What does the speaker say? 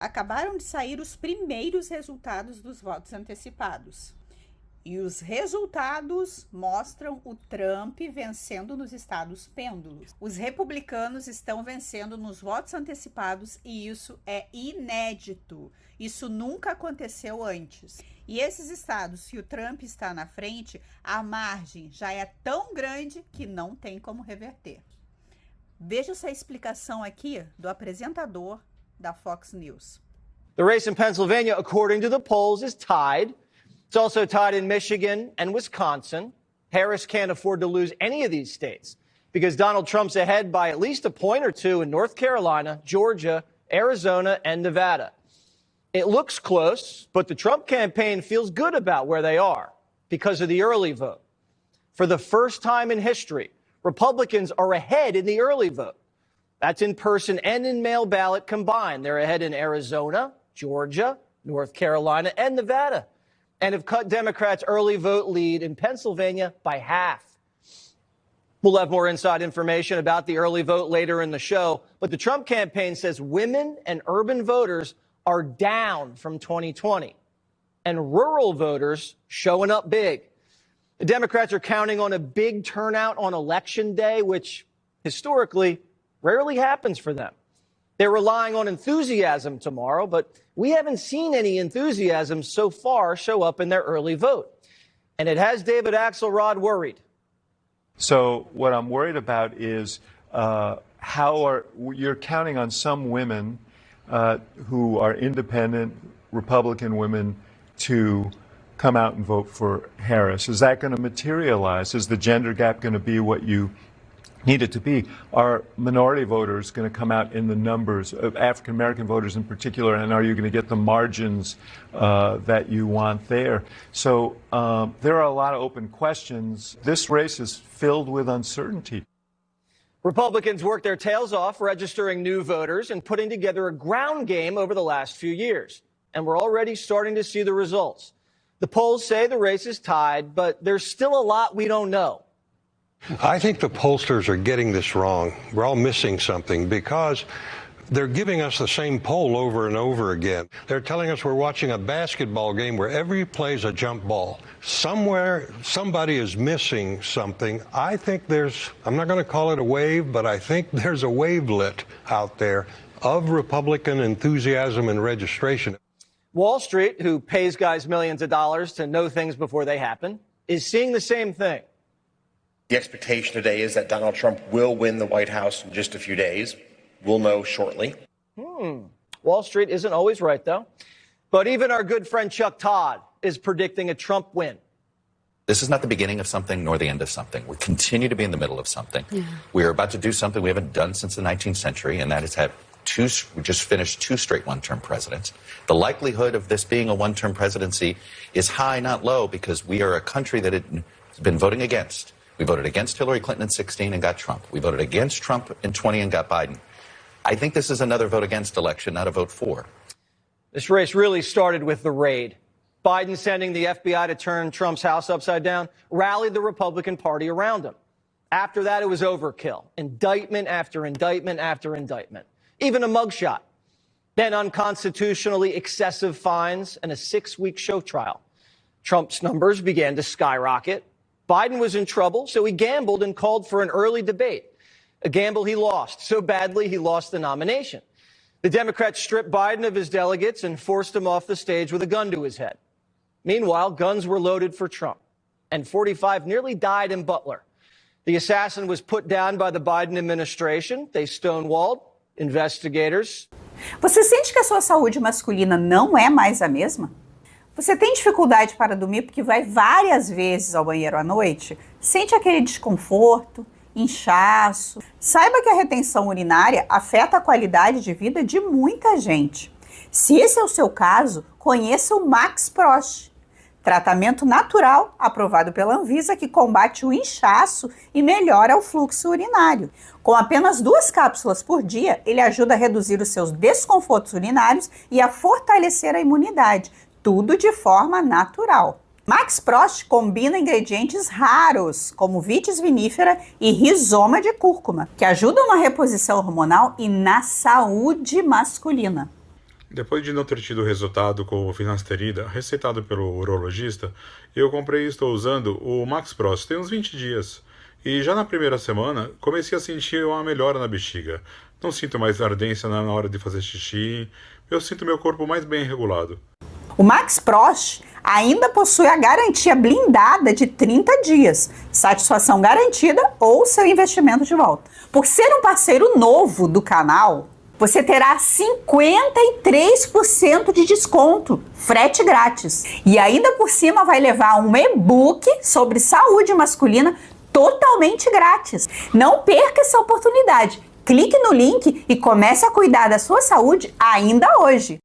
Acabaram de sair os primeiros resultados dos votos antecipados. E os resultados mostram o Trump vencendo nos estados pêndulos. Os republicanos estão vencendo nos votos antecipados e isso é inédito. Isso nunca aconteceu antes. E esses estados, se o Trump está na frente, a margem já é tão grande que não tem como reverter. Veja essa explicação aqui do apresentador da Fox News. The race in Pennsylvania, according to the polls, is tied. It's also tied in Michigan and Wisconsin. Harris can't afford to lose any of these states because Donald Trump's ahead by at least a point or two in North Carolina, Georgia, Arizona, and Nevada. It looks close, but the Trump campaign feels good about where they are because of the early vote. For the first time in history, Republicans are ahead in the early vote. That's in person and in mail ballot combined. They're ahead in Arizona, Georgia, North Carolina, and Nevada, and have cut Democrats' early vote lead in Pennsylvania by half. We'll have more inside information about the early vote later in the show, but the Trump campaign says women and urban voters are down from 2020, and rural voters showing up big. The Democrats are counting on a big turnout on Election Day, which historically rarely happens for them. They're relying on enthusiasm tomorrow, but we haven't seen any enthusiasm so far show up in their early vote. And it has David Axelrod worried. So what I'm worried about is you're counting on some women who are independent Republican women to come out and vote for Harris. Is that going to materialize? Is the gender gap going to be what you need it to be? Are minority voters going to come out in the numbers of African-American voters in particular, and are you going to get the margins that you want there? So there are a lot of open questions. This race is filled with uncertainty. Republicans worked their tails off registering new voters and putting together a ground game over the last few years. And we're already starting to see the results. The polls say the race is tied, but there's still a lot we don't know. I think the pollsters are getting this wrong. We're all missing something because they're giving us the same poll over and over again. They're telling us we're watching a basketball game where every play is a jump ball. Somewhere, somebody is missing something. I think I'm not going to call it a wave, but I think there's a wavelet out there of Republican enthusiasm and registration. Wall Street, who pays guys millions of dollars to know things before they happen, is seeing the same thing. The expectation today is that Donald Trump will win the White House in just a few days. We'll know shortly. Wall Street isn't always right, though. But even our good friend Chuck Todd is predicting a Trump win. This is not the beginning of something nor the end of something. We continue to be in the middle of something. We're about to do something we haven't done since the 19th century, and that is we just finished 2 straight one-term presidents. The likelihood of this being a one-term presidency is high, not low, because we are a country that has been voting against. We voted against Hillary Clinton in 16 and got Trump. We voted against Trump in 20 and got Biden. I think this is another vote against election, not a vote for. This race really started with the raid. Biden sending the FBI to turn Trump's house upside down rallied the Republican Party around him. After that, it was overkill. Indictment after indictment after indictment. Even a mugshot. Then unconstitutionally excessive fines and a 6-week show trial. Trump's numbers began to skyrocket. Biden was in trouble, so he gambled and called for an early debate. A gamble he lost so badly he lost the nomination. The Democrats stripped Biden of his delegates and forced him off the stage with a gun to his head. Meanwhile, guns were loaded for Trump, and 45 nearly died in Butler. The assassin was put down by the Biden administration. They stonewalled investigators. Você sente que a sua saúde masculina não é mais a mesma? Você tem dificuldade para dormir porque vai várias vezes ao banheiro à noite? Sente aquele desconforto, inchaço? Saiba que a retenção urinária afeta a qualidade de vida de muita gente. Se esse é o seu caso, conheça o Max Prost, tratamento natural aprovado pela Anvisa que combate o inchaço e melhora o fluxo urinário. Com apenas 2 cápsulas por dia, ele ajuda a reduzir os seus desconfortos urinários e a fortalecer a imunidade. Tudo de forma natural. Max Prost combina ingredientes raros, como vitis vinífera e rizoma de cúrcuma, que ajudam na reposição hormonal e na saúde masculina. Depois de não ter tido resultado com o finasterida receitado pelo urologista, eu comprei e estou usando o Max Prost tem uns 20 dias. E já na primeira semana, comecei a sentir uma melhora na bexiga. Não sinto mais ardência na hora de fazer xixi, eu sinto meu corpo mais bem regulado. O Max Prost ainda possui a garantia blindada de 30 dias, satisfação garantida ou seu investimento de volta. Por ser um parceiro novo do canal, você terá 53% de desconto, frete grátis. E ainda por cima vai levar um e-book sobre saúde masculina totalmente grátis. Não perca essa oportunidade. Clique no link e comece a cuidar da sua saúde ainda hoje.